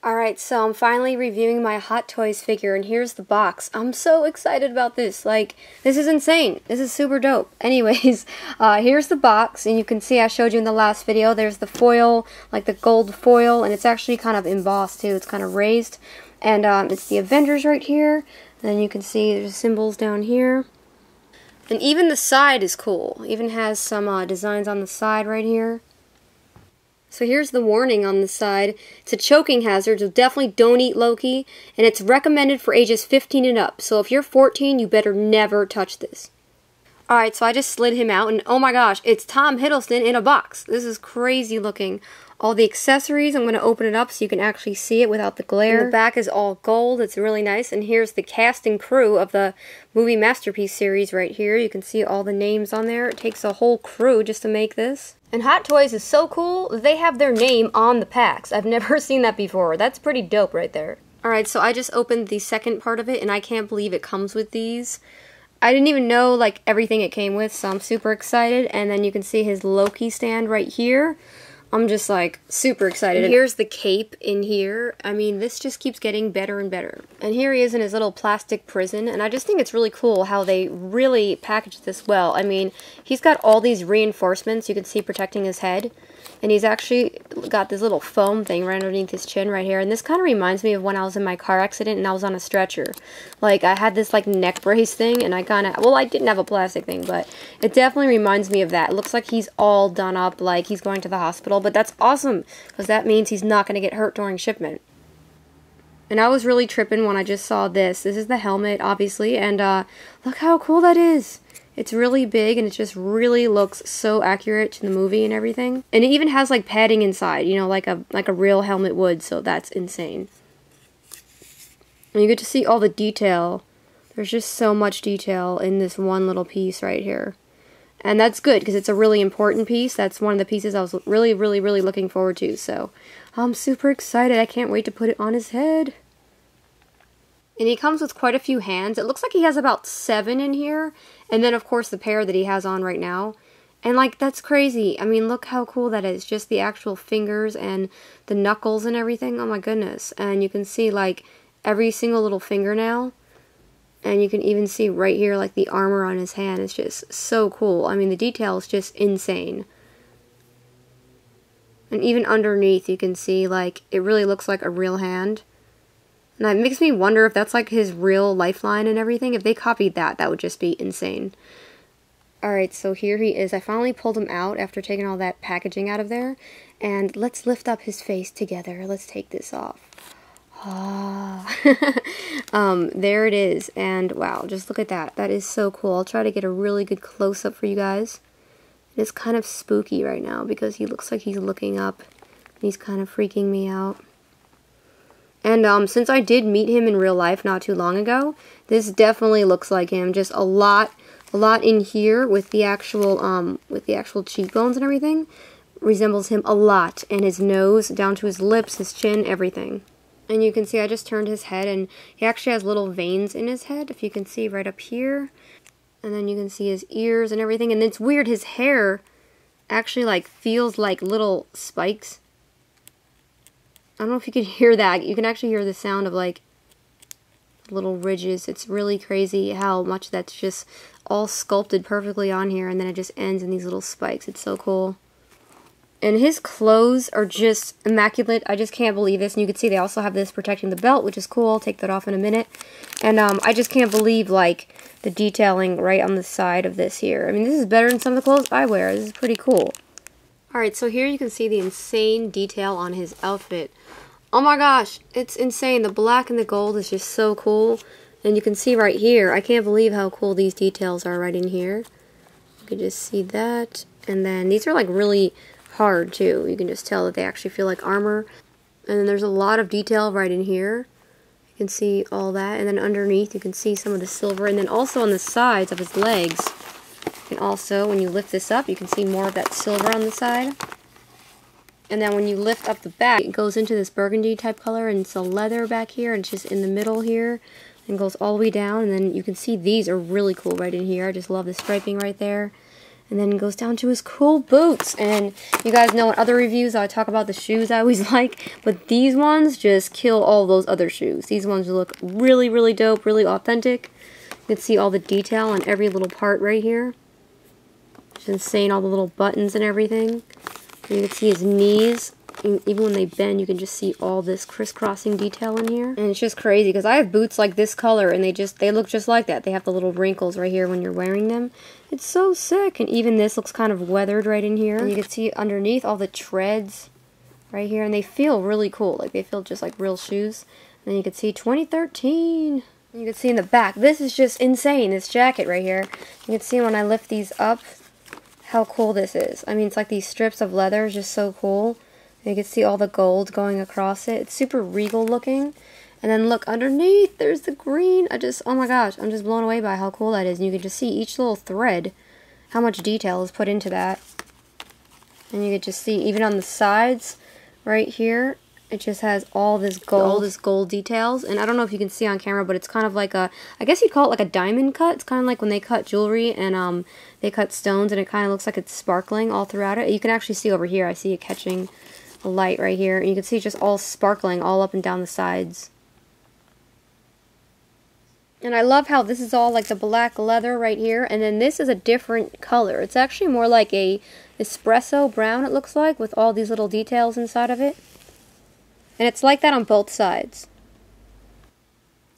Alright, so I'm finally reviewing my Hot Toys figure, and here's the box. I'm so excited about this. Like, this is insane. This is super dope. Anyways, here's the box, and you can see I showed you in the last video, there's the foil, like the gold foil, and it's actually kind of embossed too. It's kind of raised. And it's the Avengers right here. And then you can see there's symbols down here. And even the side is cool. Even has some designs on the side right here. So here's the warning on the side. It's a choking hazard, so definitely don't eat Loki. And it's recommended for ages 15 and up. So if you're 14, you better never touch this. Alright, so I just slid him out, and oh my gosh, it's Tom Hiddleston in a box. This is crazy looking. All the accessories, I'm going to open it up so you can actually see it without the glare. And the back is all gold. It's really nice. And here's the cast and crew of the movie Masterpiece series right here. You can see all the names on there. It takes a whole crew just to make this. And Hot Toys is so cool, they have their name on the packs. I've never seen that before. That's pretty dope right there. Alright, so I just opened the second part of it, and I can't believe it comes with these. I didn't even know, like, everything it came with, so I'm super excited. And then you can see his Loki stand right here. I'm just, like, super excited. And here's the cape in here. I mean, this just keeps getting better and better. And here he is in his little plastic prison, and I just think it's really cool how they really packaged this well. I mean, he's got all these reinforcements you can see protecting his head. And he's actually got this little foam thing right underneath his chin right here. And this kind of reminds me of when I was in my car accident and I was on a stretcher. Like, I had this, like, neck brace thing, and I kind of, well, I didn't have a plastic thing, but it definitely reminds me of that. It looks like he's all done up, like he's going to the hospital. But that's awesome, because that means he's not going to get hurt during shipment. And I was really tripping when I just saw this. This is the helmet, obviously, and look how cool that is. It's really big, and it just really looks so accurate to the movie and everything. And it even has, like, padding inside, you know, like a real helmet would, so that's insane. And you get to see all the detail. There's just so much detail in this one little piece right here. And that's good, because it's a really important piece. That's one of the pieces I was really, really, really looking forward to, so I'm super excited. I can't wait to put it on his head. And he comes with quite a few hands. It looks like he has about 7 in here. And then, of course, the pair that he has on right now. And, like, that's crazy. I mean, look how cool that is. Just the actual fingers and the knuckles and everything. Oh, my goodness. And you can see, like, every single little fingernail. And you can even see right here, like, the armor on his hand. It's just so cool. I mean, the detail is just insane. And even underneath, you can see, like, it really looks like a real hand. And it makes me wonder if that's, like, his real lifeline and everything. If they copied that, that would just be insane. Alright, so here he is. I finally pulled him out after taking all that packaging out of there. And let's lift up his face together. Let's take this off. Ah. There it is. And, wow, just look at that. That is so cool. I'll try to get a really good close-up for you guys. It's kind of spooky right now because he looks like he's looking up. And he's kind of freaking me out. And since I did meet him in real life not too long ago, this definitely looks like him. Just a lot in here with the actual cheekbones and everything. Resembles him a lot. And his nose down to his lips, his chin, everything. And you can see I just turned his head, and he actually has little veins in his head, if you can see right up here. And then you can see his ears and everything. And it's weird, his hair actually, like, feels like little spikes. I don't know if you can hear that. You can actually hear the sound of, like, little ridges. It's really crazy how much that's just all sculpted perfectly on here, and then it just ends in these little spikes. It's so cool. And his clothes are just immaculate. I just can't believe this. And you can see they also have this protecting the belt, which is cool. I'll take that off in a minute. And I just can't believe, like, the detailing right on the side of this here. I mean, this is better than some of the clothes I wear. This is pretty cool. Alright, so here you can see the insane detail on his outfit. Oh my gosh, it's insane. The black and the gold is just so cool. And you can see right here, I can't believe how cool these details are right in here. You can just see that. And then these are, like, really hard too. You can just tell that they actually feel like armor. And then there's a lot of detail right in here. You can see all that. And then underneath you can see some of the silver. And then also on the sides of his legs. And also, when you lift this up, you can see more of that silver on the side. And then when you lift up the back, it goes into this burgundy type color, and it's a leather back here, and it's just in the middle here, and goes all the way down. And then you can see these are really cool right in here. I just love the striping right there. And then it goes down to his cool boots. And you guys know in other reviews I talk about the shoes I always like. But these ones just kill all those other shoes. These ones look really, really dope, really authentic. You can see all the detail on every little part right here. It's insane, all the little buttons and everything. And you can see his knees. Even when they bend, you can just see all this crisscrossing detail in here. And it's just crazy because I have boots like this color and they look just like that. They have the little wrinkles right here when you're wearing them. It's so sick. And even this looks kind of weathered right in here. And you can see underneath all the treads right here. And they feel really cool. Like they feel just like real shoes. And then you can see 2013. And you can see in the back. This is just insane, this jacket right here. You can see when I lift these up how cool this is. I mean, it's like these strips of leather is just so cool. You can see all the gold going across it. It's super regal looking. And then look underneath, there's the green. Oh my gosh, I'm just blown away by how cool that is. And you can just see each little thread, how much detail is put into that. And you can just see even on the sides right here, it just has all this gold details. And I don't know if you can see on camera, but it's kind of like a, I guess you'd call it like a diamond cut. It's kind of like when they cut jewelry and they cut stones and it kind of looks like it's sparkling all throughout it. You can actually see over here, I see it catching a light right here, and you can see just all sparkling all up and down the sides. And I love how this is all like the black leather right here, and then this is a different color. It's actually more like a espresso brown, it looks like, with all these little details inside of it. And it's like that on both sides.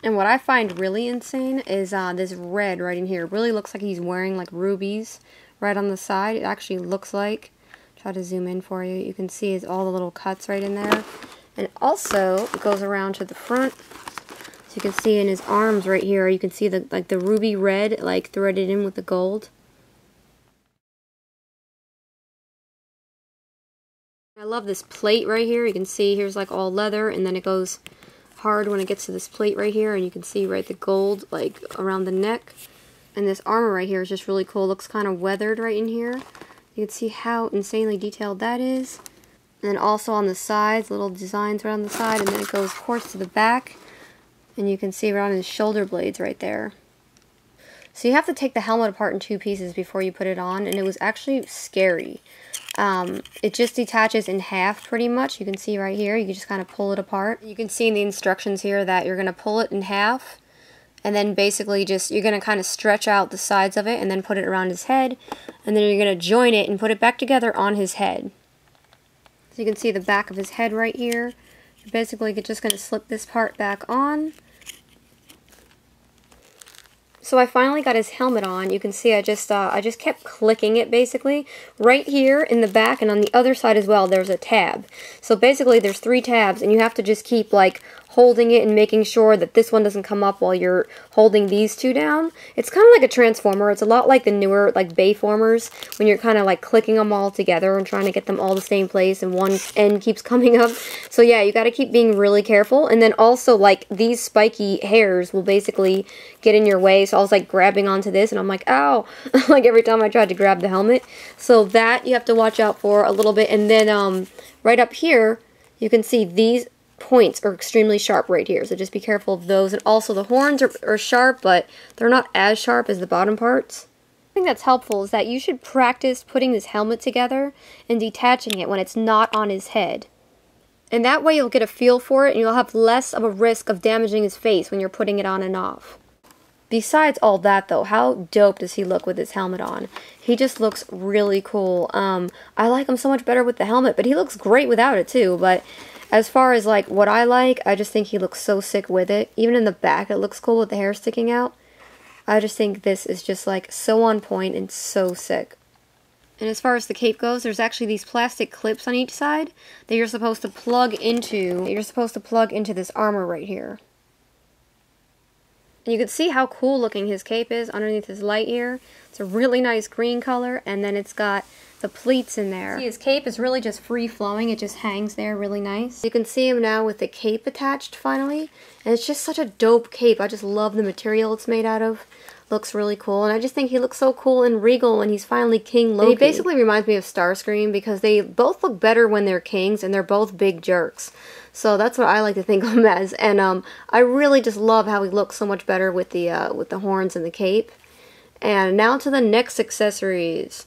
And what I find really insane is this red right in here. It really looks like he's wearing like rubies right on the side. It actually looks like. Try to zoom in for you. You can see is all the little cuts right in there. And also, it goes around to the front. So you can see in his arms right here, you can see the like the ruby red like threaded in with the gold. I love this plate right here. You can see here's like all leather, and then it goes hard when it gets to this plate right here, and you can see right the gold like around the neck. And this armor right here is just really cool. It looks kind of weathered right in here. You can see how insanely detailed that is. And then also on the sides, little designs around the side, and then it goes, of course, to the back. And you can see around his shoulder blades right there. So you have to take the helmet apart in 2 pieces before you put it on, and it was actually scary. It just detaches in half pretty much. You can see right here, you can just kind of pull it apart. You can see in the instructions here that you're going to pull it in half. And then basically just, you're going to kind of stretch out the sides of it and then put it around his head. And then you're going to join it and put it back together on his head. So you can see the back of his head right here. You're basically just going to slip this part back on. So I finally got his helmet on. You can see I just kept clicking it basically. Right here in the back and on the other side as well, there's a tab. So basically there's 3 tabs and you have to just keep like holding it and making sure that this one doesn't come up while you're holding these 2 down. It's kind of like a transformer. It's a lot like the newer like Bayformers when you're kind of like clicking them all together and trying to get them all the same place and one end keeps coming up. So yeah, you got to keep being really careful. And then also like these spiky hairs will basically get in your way. So I was like grabbing onto this and I'm like, ow, like every time I tried to grab the helmet. So that you have to watch out for a little bit. And then right up here, you can see these points are extremely sharp right here, so just be careful of those. And also the horns are sharp, but they're not as sharp as the bottom parts. One thing that's helpful is that you should practice putting this helmet together and detaching it when it's not on his head. And that way you'll get a feel for it and you'll have less of a risk of damaging his face when you're putting it on and off. Besides all that though, how dope does he look with his helmet on? He just looks really cool. I like him so much better with the helmet, but he looks great without it too. But as far as like what I like, I just think he looks so sick with it. Even in the back it looks cool with the hair sticking out. I just think this is just like so on point and so sick. And as far as the cape goes, there's actually these plastic clips on each side that you're supposed to plug into. This armor right here. And you can see how cool looking his cape is underneath his light here. It's a really nice green color, and then it's got the pleats in there. See, his cape is really just free flowing. It just hangs there really nice. You can see him now with the cape attached finally, and it's just such a dope cape. I just love the material it's made out of. Looks really cool, and I just think he looks so cool and regal when he's finally King Loki. And he basically reminds me of Starscream because they both look better when they're kings, and they're both big jerks. So that's what I like to think of him as, and I really just love how he looks so much better with the horns and the cape. And now to the next accessories.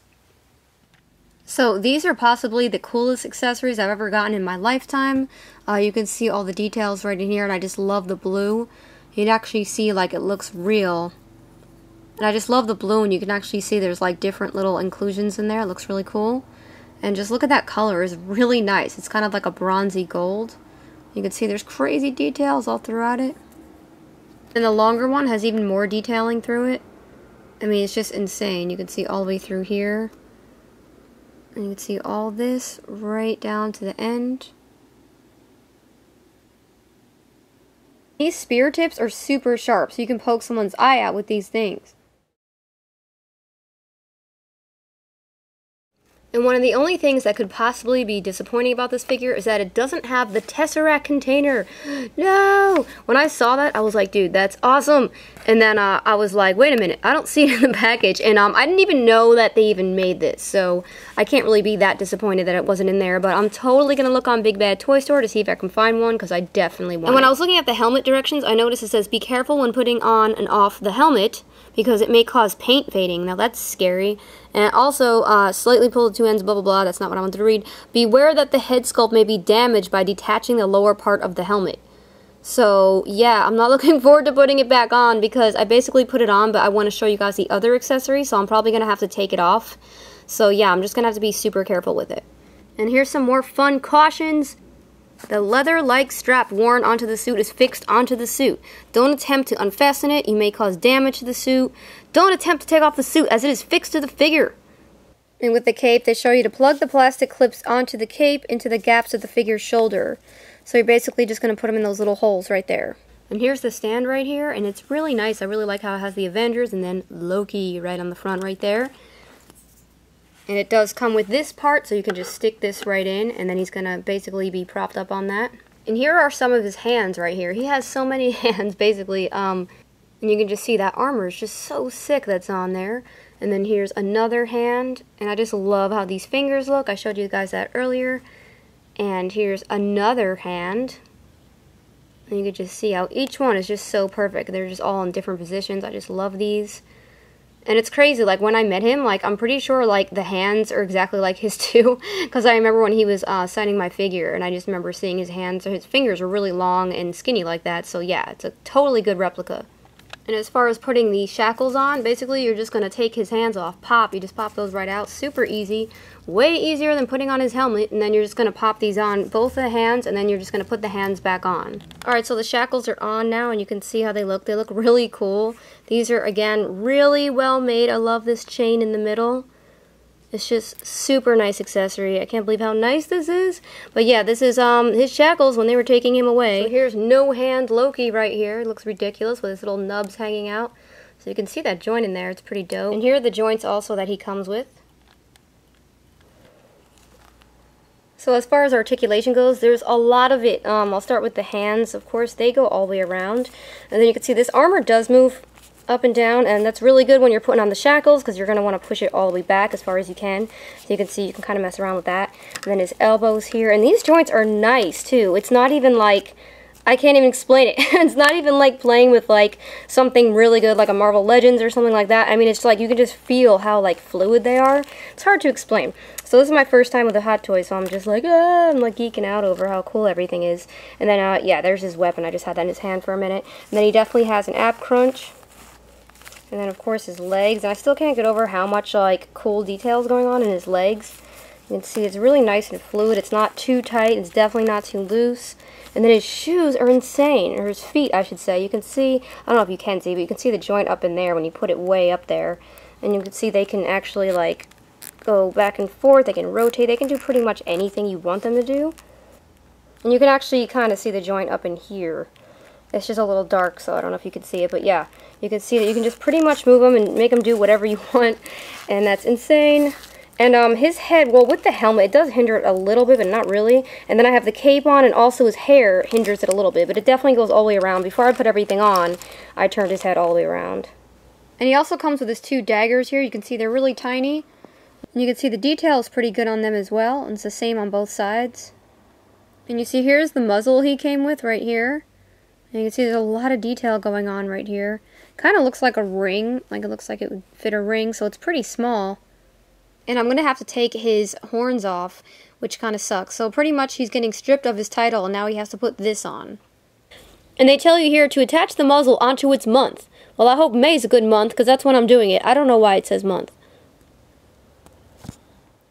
So these are possibly the coolest accessories I've ever gotten in my lifetime. You can see all the details right in here, and I just love the blue. You can actually see like it looks real. And I just love the blue, and you can actually see there's like different little inclusions in there. It looks really cool. And just look at that color, it's really nice. It's kind of like a bronzy gold. You can see there's crazy details all throughout it. And the longer one has even more detailing through it. I mean, it's just insane. You can see all the way through here. And you can see all this right down to the end. These spear tips are super sharp, so you can poke someone's eye out with these things. And one of the only things that could possibly be disappointing about this figure is that it doesn't have the Tesseract container. No! When I saw that, I was like, dude, that's awesome. And then I was like, wait a minute, I don't see it in the package. And I didn't even know that they even made this. So I can't really be that disappointed that it wasn't in there. But I'm totally going to look on Big Bad Toy Store to see if I can find one, because I definitely want it. And when I was looking at the helmet directions, I noticed it says, be careful when putting on and off the helmet, because it may cause paint fading. Now that's scary. And also, slightly pull the two ends, blah blah blah, that's not what I wanted to read. Beware that the head sculpt may be damaged by detaching the lower part of the helmet. So, yeah, I'm not looking forward to putting it back on, because I basically put it on, but I want to show you guys the other accessory, so I'm probably going to have to take it off. So, yeah, I'm just going to have to be super careful with it. And here's some more fun cautions. The leather-like strap worn onto the suit is fixed onto the suit. Don't attempt to unfasten it. You may cause damage to the suit. Don't attempt to take off the suit, as it is fixed to the figure. And with the cape, they show you to plug the plastic clips onto the cape into the gaps of the figure's shoulder. So you're basically just going to put them in those little holes right there. And here's the stand right here, and it's really nice. I really like how it has the Avengers and then Loki right on the front right there. And it does come with this part, so you can just stick this right in, and then he's going to basically be propped up on that. And here are some of his hands right here. He has so many hands, basically. And you can just see that armor is just so sick that's on there. And then here's another hand, and I just love how these fingers look. I showed you guys that earlier. And here's another hand. And you can just see how each one is just so perfect. They're just all in different positions. I just love these. And it's crazy, like, when I met him, like, I'm pretty sure, like, the hands are exactly like his, too. Because I remember when he was signing my figure, and I just remember seeing his hands, or his fingers were really long and skinny like that. So, yeah, it's a totally good replica. And as far as putting the shackles on, basically, you're just going to take his hands off. Pop, you just pop those right out. Super easy. Way easier than putting on his helmet. And then you're just going to pop these on both the hands, and then you're just going to put the hands back on. Alright, so the shackles are on now, and you can see how they look. They look really cool. These are, again, really well made. I love this chain in the middle. It's just super nice accessory. I can't believe how nice this is. But yeah, this is his shackles when they were taking him away. So here's No Hand Loki right here. It looks ridiculous with his little nubs hanging out. So you can see that joint in there. It's pretty dope. And here are the joints also that he comes with. So as far as articulation goes, there's a lot of it. I'll start with the hands. Of course, they go all the way around. And then you can see this armor does move up and down, and that's really good when you're putting on the shackles, because you're going to want to push it all the way back as far as you can. So you can see you can kind of mess around with that. And then his elbows here, and these joints are nice too. It's not even like, I can't even explain it. It's not even like playing with like something really good like a Marvel Legends or something like that. I mean, it's like you can just feel how like fluid they are. It's hard to explain. So this is my first time with a hot toy, so I'm just like, I'm like geeking out over how cool everything is. And then yeah, there's his weapon. I just had that in his hand for a minute. And then he definitely has an ab crunch. And then, of course, his legs. And I still can't get over how much, like, cool details going on in his legs. You can see it's really nice and fluid. It's not too tight. It's definitely not too loose. And then his shoes are insane. Or his feet, I should say. You can see, I don't know if you can see, but you can see the joint up in there when you put it way up there. And you can see they can actually, like, go back and forth. They can rotate. They can do pretty much anything you want them to do. And you can actually kind of see the joint up in here. It's just a little dark, so I don't know if you can see it, but yeah. You can see that you can just pretty much move them and make them do whatever you want, and that's insane. And his head, well, with the helmet, it does hinder it a little bit, but not really. And then I have the cape on, and also his hair hinders it a little bit, but it definitely goes all the way around. Before I put everything on, I turned his head all the way around. And he also comes with his two daggers here. You can see they're really tiny. And you can see the detail is pretty good on them as well, and it's the same on both sides. And you see here's the muzzle he came with right here. And you can see there's a lot of detail going on right here. Kind of looks like a ring, like it looks like it would fit a ring, so it's pretty small. And I'm going to have to take his horns off, which kind of sucks. So pretty much he's getting stripped of his title, and now he has to put this on. And they tell you here to attach the muzzle onto its month. Well, I hope May's a good month, because that's when I'm doing it. I don't know why it says month.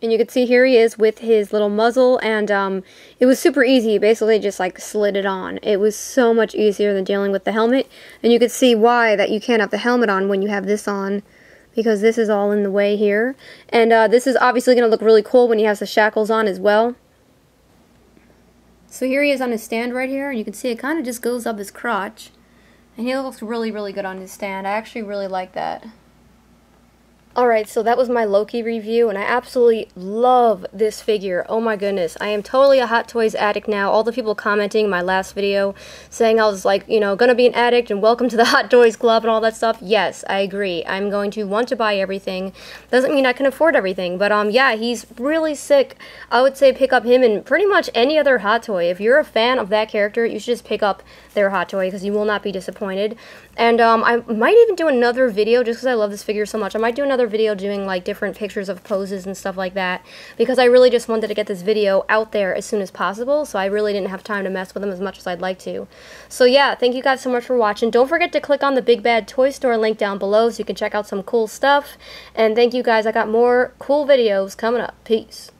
And you can see here he is with his little muzzle, and it was super easy. Basically just like slid it on. It was so much easier than dealing with the helmet. And you can see why that you can't have the helmet on when you have this on, because this is all in the way here. And this is obviously going to look really cool when he has the shackles on as well. So here he is on his stand right here, and you can see it kind of just goes up his crotch. And he looks really, really good on his stand. I actually really like that. Alright, so that was my Loki review, and I absolutely love this figure. Oh my goodness, I am totally a Hot Toys addict now. All the people commenting my last video saying I was like, you know, gonna be an addict and welcome to the Hot Toys Club and all that stuff. Yes, I agree. I'm going to want to buy everything. Doesn't mean I can afford everything, but yeah, he's really sick. I would say pick up him and pretty much any other Hot Toy. If you're a fan of that character, you should just pick up their Hot Toy because you will not be disappointed. And I might even do another video just because I love this figure so much. I might do another video doing like different pictures of poses and stuff like that because I really just wanted to get this video out there as soon as possible, so I really didn't have time to mess with them as much as I'd like to. So yeah, thank you guys so much for watching. Don't forget to click on the Big Bad Toy Store link down below so you can check out some cool stuff. And thank you guys. I got more cool videos coming up. Peace.